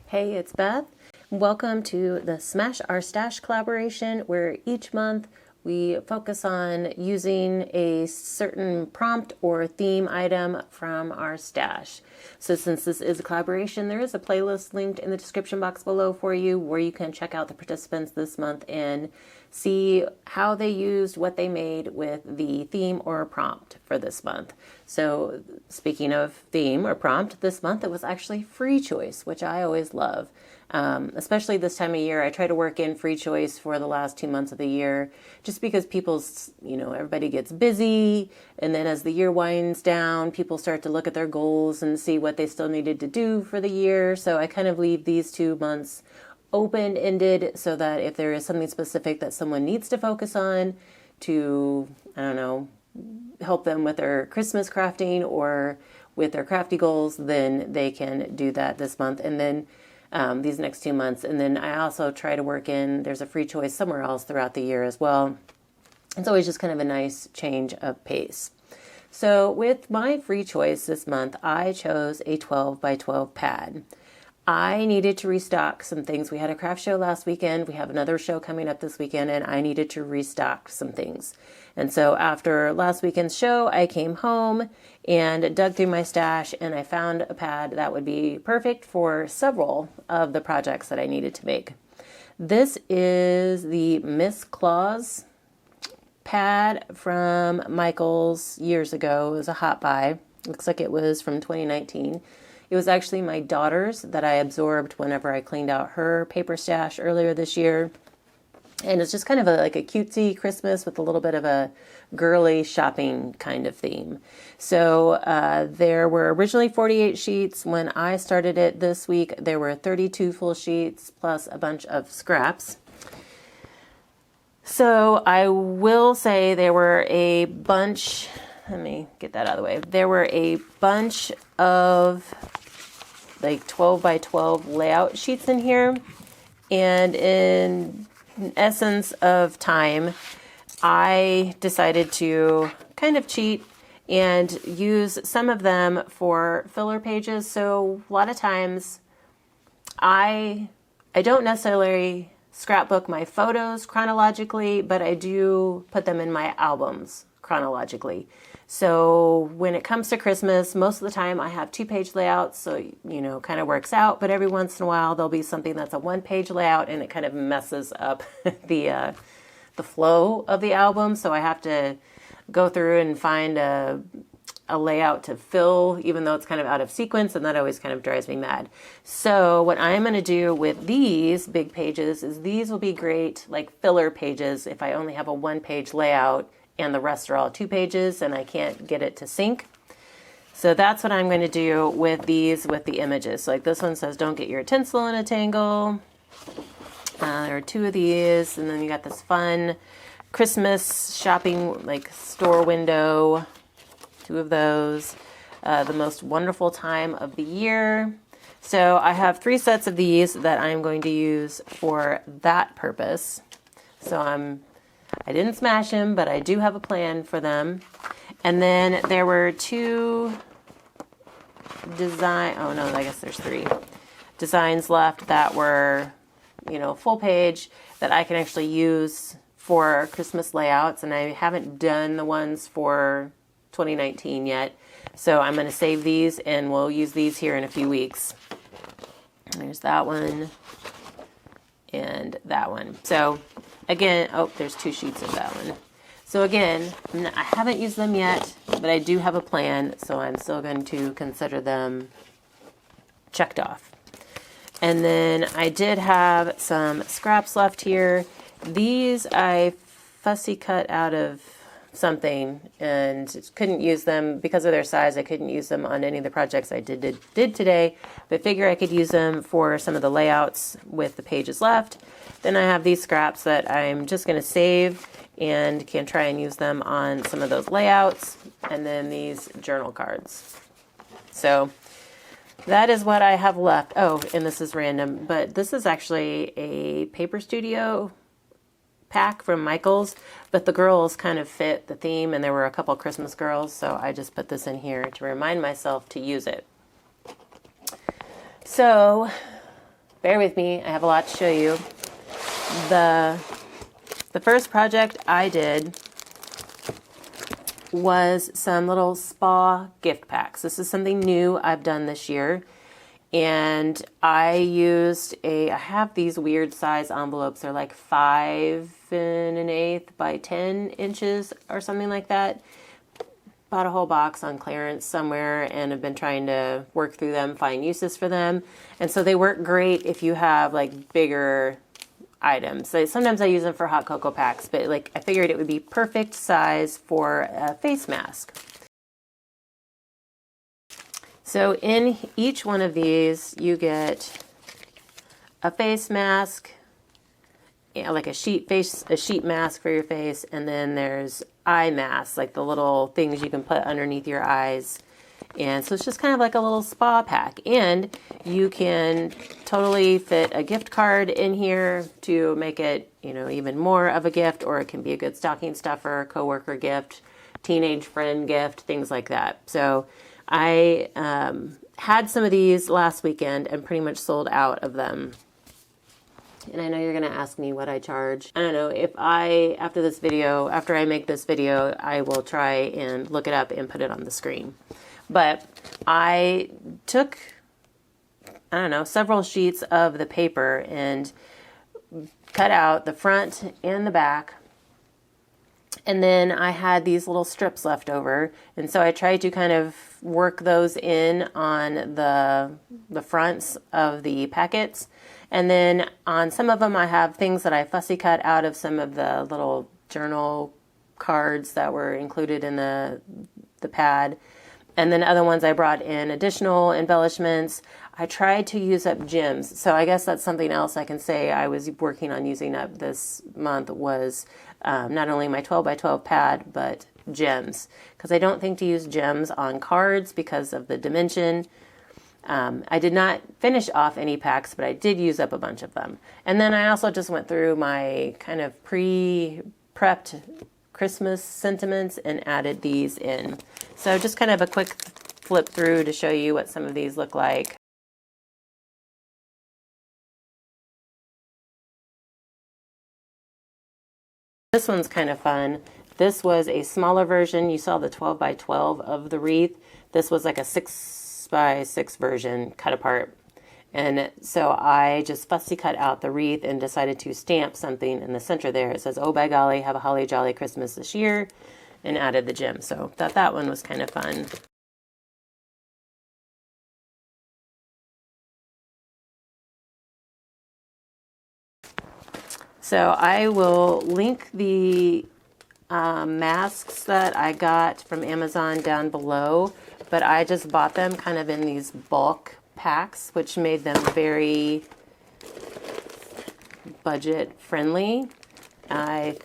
Hey, it's Beth. Welcome to the Smash Our Stash collaboration, where each month we focus on using a certain prompt or theme item from our stash. So since this is a collaboration, there is a playlist linked in the description box below for you where you can check out the participants this month and see how they used what they made with the theme or prompt for this month. So speaking of theme or prompt, this month it was actually free choice, which I always love. Especially this time of year, I try to work in free choice for the last 2 months of the year, just because everybody gets busy. And then as the year winds down, people start to look at their goals and see what they still needed to do for the year. So I kind of leave these 2 months open-ended so that if there is something specific that someone needs to focus on to, help them with their Christmas crafting or with their crafty goals, then they can do that this month. And then these next 2 months. And then I also try to work in, there's a free choice somewhere else throughout the year as well. It's always just kind of a nice change of pace. So with my free choice this month, I chose a 12 by 12 pad. I needed to restock some things. We had a craft show last weekend. We have another show coming up this weekend, and I needed to restock some things. And so after last weekend's show, I came home and dug through my stash, and I found a pad that would be perfect for several of the projects that I needed to make. This is the Miss Claus pad from Michael's years ago. It was a hot buy. Looks like it was from 2019. It was actually my daughter's that I absorbed whenever I cleaned out her paper stash earlier this year. And it's just kind of like a cutesy Christmas with a little bit of a girly shopping kind of theme. So there were originally 48 sheets. When I started it this week, there were 32 full sheets plus a bunch of scraps. So I will say there were a bunch, let me get that out of the way. There were a bunch of like 12 by 12 layout sheets in here. And in essence of time, I decided to kind of cheat and use some of them for filler pages. So a lot of times I don't necessarily scrapbook my photos chronologically, but I do put them in my albums chronologically. So when it comes to Christmas, most of the time I have 2-page layouts, so kind of works out, but every once in a while there'll be something that's a 1-page layout and it kind of messes up the flow of the album. So I have to go through and find a layout to fill, even though it's kind of out of sequence, and that always kind of drives me mad. So what I'm going to do with these big pages is these will be great like filler pages if I only have a 1-page layout and the rest are all 2 pages and I can't get it to sync. So that's what I'm going to do with these, with the images. So like this one says, don't get your tinsel in a tangle. There are 2 of these, and then you got this fun Christmas shopping like store window, 2 of those. The most wonderful time of the year. So I have 3 sets of these that I'm going to use for that purpose. So I didn't smash them, but I do have a plan for them. And then there were 2 I guess there's 3 designs left that were, full page that I can actually use for Christmas layouts. And I haven't done the ones for 2019 yet. So I'm going to save these and we'll use these here in a few weeks. There's that one and that one. So again, there's 2 sheets of that one. So again, I haven't used them yet, but I do have a plan, so I'm still going to consider them checked off. And then I did have some scraps left here. These I fussy cut out of something and couldn't use them because of their size. I couldn't use them on any of the projects I did today, but figure I could use them for some of the layouts with the pages left. Then I have these scraps that I'm just going to save and can try and use them on some of those layouts, and then these journal cards. So that is what I have left. Oh, and this is random, but this is actually a Paper Studio pack from Michael's, but the girls kind of fit the theme, and there were a couple Christmas girls, so I just put this in here to remind myself to use it. So bear with me. I have a lot to show you. The first project I did was some little spa gift packs. This is something new I've done this year. And I have these weird size envelopes. They're like 5 1/8 by 10 inches or something like that. Bought a whole box on clearance somewhere and have been trying to work through them, find uses for them. And so they work great if you have like bigger items. So sometimes I use them for hot cocoa packs, but like I figured it would be perfect size for a face mask. So in each one of these, you get a face mask, like a sheet mask for your face, and then there's eye masks, like the little things you can put underneath your eyes. And so it's just kind of like a little spa pack. And you can totally fit a gift card in here to make it, you know, even more of a gift, or it can be a good stocking stuffer, coworker gift, teenage friend gift, things like that. So I had some of these last weekend and pretty much sold out of them. And I know you're going to ask me what I charge. I don't know if after I make this video, I will try and look it up and put it on the screen. But I took, I don't know, several sheets of the paper and cut out the front and the back. And then I had these little strips left over. And so I tried to kind of work those in on the fronts of the packets. And then on some of them I have things that I fussy cut out of some of the little journal cards that were included in the pad. And then other ones I brought in additional embellishments. I tried to use up gems. So I guess that's something else I can say I was working on using up this month was not only my 12 by 12 pad, but gems. Because I don't think to use gems on cards because of the dimension. I did not finish off any packs, but I did use up a bunch of them. And then I also just went through my kind of pre-prepped Christmas sentiments and added these in. So just kind of a quick flip through to show you what some of these look like. This one's kind of fun. This was a smaller version. You saw the 12 by 12 of the wreath. This was like a 6 by 6 version cut apart. And so I just fussy cut out the wreath and decided to stamp something in the center there. It says, "Oh, by golly, have a holly jolly Christmas this year," and added the gem. So thought that one was kind of fun. So I will link the masks that I got from Amazon down below, but I just bought them kind of in these bulk packs, which made them very budget friendly. I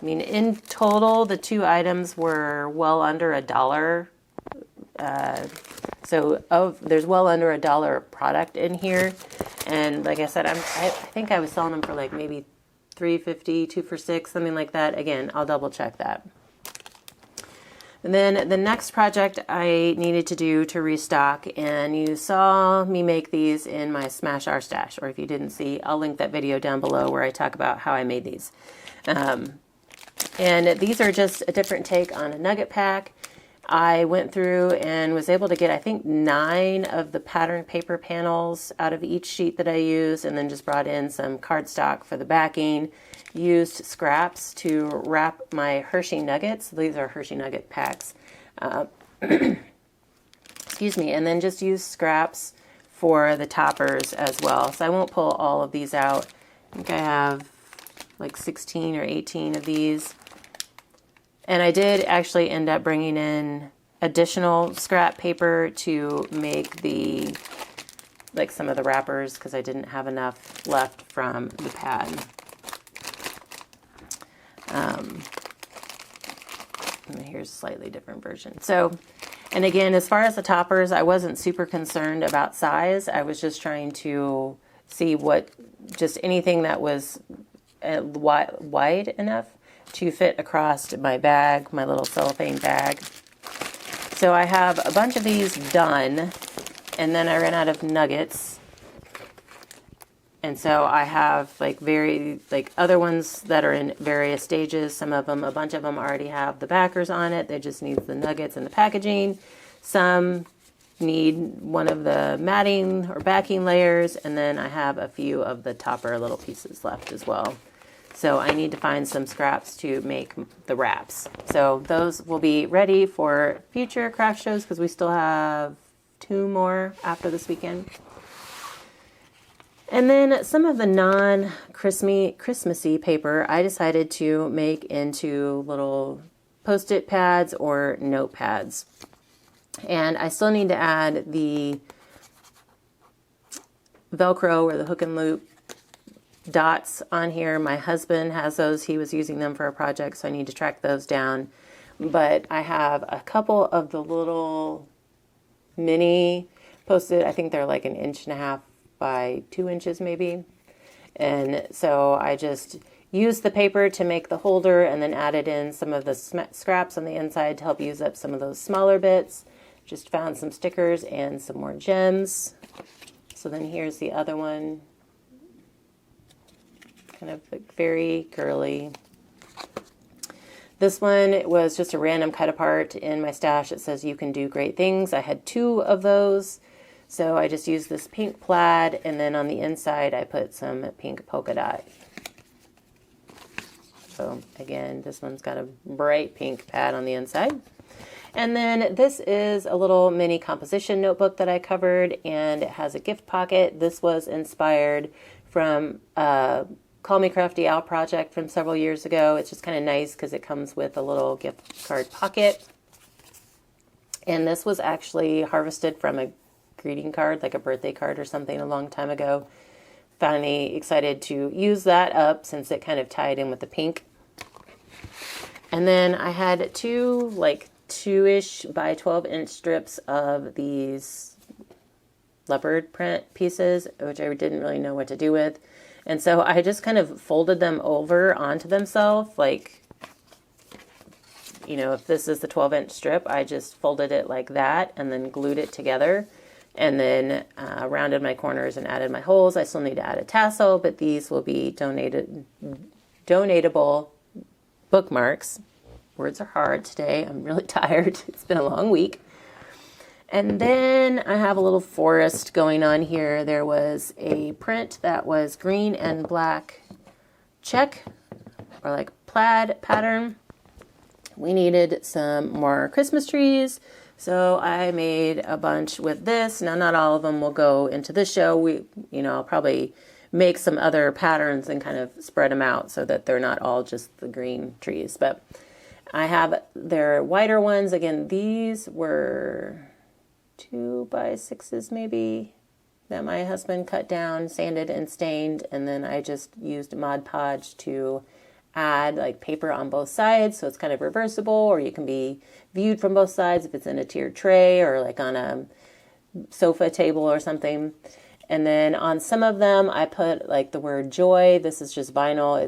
mean, in total, the two items were well under $1. There's well under $1 product in here. And like I said, I think I was selling them for like maybe $3.50, 2 for $6, something like that. Again, I'll double check that. And then the next project I needed to do to restock, and you saw me make these in my Smash Our Stash, or if you didn't see, I'll link that video down below where I talk about how I made these. And these are just a different take on a nugget pack. I went through and was able to get, I think, 9 of the pattern paper panels out of each sheet that I used, and then just brought in some cardstock for the backing. Used scraps to wrap my Hershey Nuggets. These are Hershey Nugget packs. Excuse me. And then just used scraps for the toppers as well. So I won't pull all of these out. I think I have like 16 or 18 of these. And I did actually end up bringing in additional scrap paper to make some of the wrappers because I didn't have enough left from the pad. And here's a slightly different version. So, and again, as far as the toppers, I wasn't super concerned about size. I was just trying to see just anything that was wide enough to fit across my bag, my little cellophane bag. So I have a bunch of these done, and then I ran out of nuggets. And so I have like other ones that are in various stages. Some of them, a bunch of them already have the backers on it. They just need the nuggets and the packaging. Some need one of the matting or backing layers. And then I have a few of the topper little pieces left as well. So I need to find some scraps to make the wraps. So those will be ready for future craft shows because we still have 2 more after this weekend. And then some of the non-Christmassy paper I decided to make into little Post-it pads or notepads. And I still need to add the Velcro or the hook and loop dots on here. My husband has those. He was using them for a project, so I need to track those down. But I have a couple of the little mini Post-it. I think they're like 1.5 inches by 2 inches maybe. And so I just used the paper to make the holder and then added in some of the scraps on the inside to help use up some of those smaller bits. Just found some stickers and some more gems. So then here's the other one. Kind of like very girly. This one was just a random cut apart in my stash. It says you can do great things. I had 2 of those. So I just used this pink plaid, and then on the inside I put some pink polka dot. So again, this one's got a bright pink pad on the inside. And then this is a little mini composition notebook that I covered, and it has a gift pocket. This was inspired from Call Me Crafty Al project from several years ago. It's just kind of nice because it comes with a little gift card pocket. And this was actually harvested from a greeting card, like a birthday card or something a long time ago. Finally excited to use that up since it kind of tied in with the pink. And then I had 2 like 2-ish by 12-inch strips of these leopard print pieces, which I didn't really know what to do with. And so I just kind of folded them over onto themselves. Like, you know, if this is the 12-inch strip, I just folded it like that and then glued it together. And then rounded my corners and added my holes. I still need to add a tassel, but these will be donatable bookmarks. Words are hard today. I'm really tired. It's been a long week. And then I have a little forest going on here. There was a print that was green and black check or like plaid pattern. We needed some more Christmas trees. So I made a bunch with this. Now, not all of them will go into this show. I'll probably make some other patterns and kind of spread them out so that they're not all just the green trees. But I have their wider ones. Again, these were 2 by 6s maybe that my husband cut down, sanded and stained. And then I just used Mod Podge to add like paper on both sides, so it's kind of reversible, or you can be viewed from both sides if it's in a tiered tray or like on a sofa table or something. And then on some of them I put like the word joy. This is just vinyl.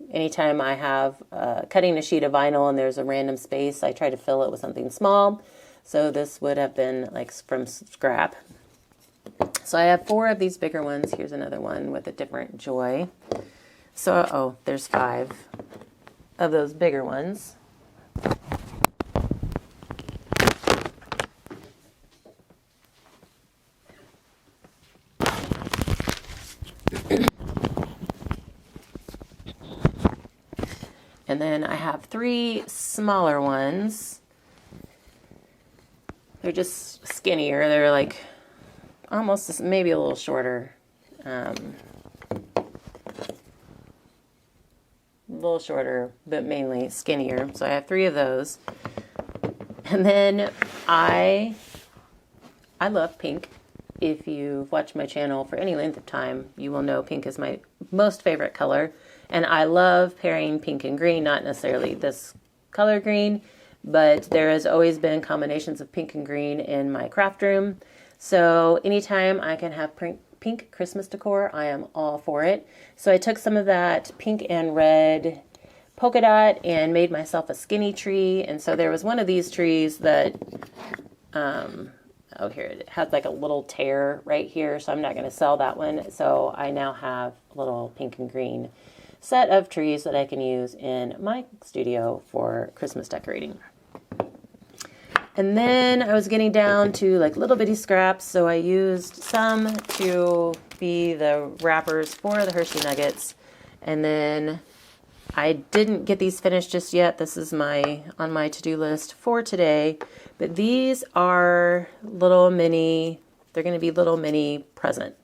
Anytime I have cutting a sheet of vinyl and there's a random space, I try to fill it with something small. So this would have been like from scrap. So I have 4 of these bigger ones. Here's another one with a different joy. So, there's 5 of those bigger ones. And then I have 3 smaller ones. They're just skinnier. They're like almost maybe a little shorter. A little shorter, but mainly skinnier. So I have 3 of those. And then I love pink. If you've watched my channel for any length of time, you will know pink is my most favorite color. And I love pairing pink and green, not necessarily this color green, but there has always been combinations of pink and green in my craft room. So anytime I can have pink Christmas decor, I am all for it. So I took some of that pink and red polka dot and made myself a skinny tree. And so there was one of these trees that oh, here, it has like a little tear right here, so I'm not going to sell that one. So I now have a little pink and green set of trees that I can use in my studio for Christmas decorating. And then I was getting down to like little bitty scraps, so I used some to be the wrappers for the Hershey Nuggets. And then I didn't get these finished just yet. This is on my to-do list for today. But these are little mini, they're going to be little mini present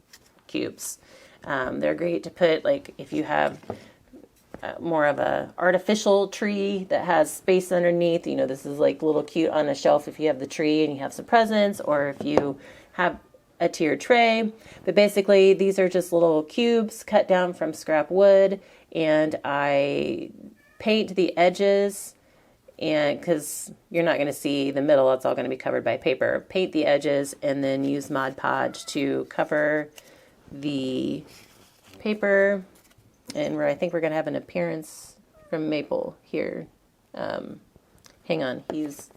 cubes. They're great to put, like, if you have more of a artificial tree that has space underneath. You know, this is like little cute on a shelf if you have the tree and you have some presents, or if you have a tiered tray. But basically, these are just little cubes cut down from scrap wood, and I paint the edges, and because you're not going to see the middle, it's all going to be covered by paper. Paint the edges and then use Mod Podge to cover the paper. And I think we're going to have an appearance from Maple here. Hang on, he's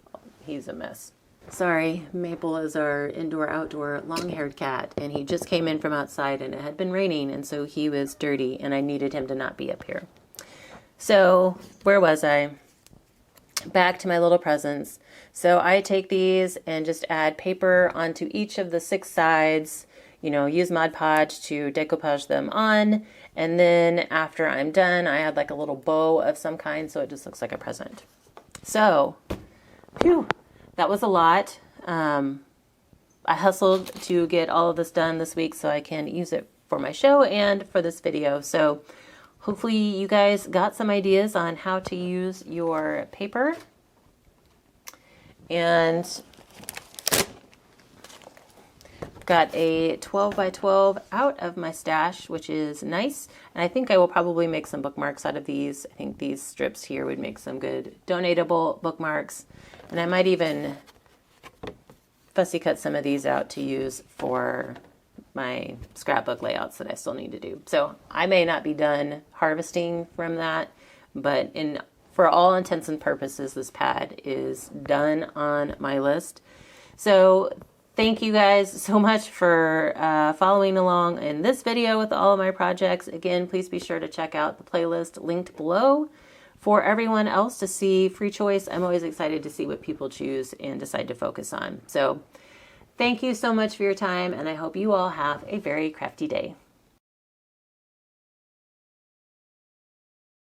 a mess. Sorry, Maple is our indoor-outdoor long-haired cat, and he just came in from outside, and it had been raining, and so he was dirty, and I needed him to not be up here. So, where was I? Back to my little presents. So I take these and just add paper onto each of the 6 sides, you know, use Mod Podge to decoupage them on, and then after I'm done, I add like a little bow of some kind, so it just looks like a present. So, phew, that was a lot. I hustled to get all of this done this week so I can use it for my show and for this video. So hopefully you guys got some ideas on how to use your paper. And got a 12 by 12 out of my stash, which is nice. And I think I will probably make some bookmarks out of these. I think these strips here would make some good donatable bookmarks. And I might even fussy cut some of these out to use for my scrapbook layouts that I still need to do. So I may not be done harvesting from that, but for all intents and purposes, this pad is done on my list. So thank you guys so much for following along in this video with all of my projects. Again, please be sure to check out the playlist linked below for everyone else to see free choice. I'm always excited to see what people choose and decide to focus on. So thank you so much for your time, and I hope you all have a very crafty day.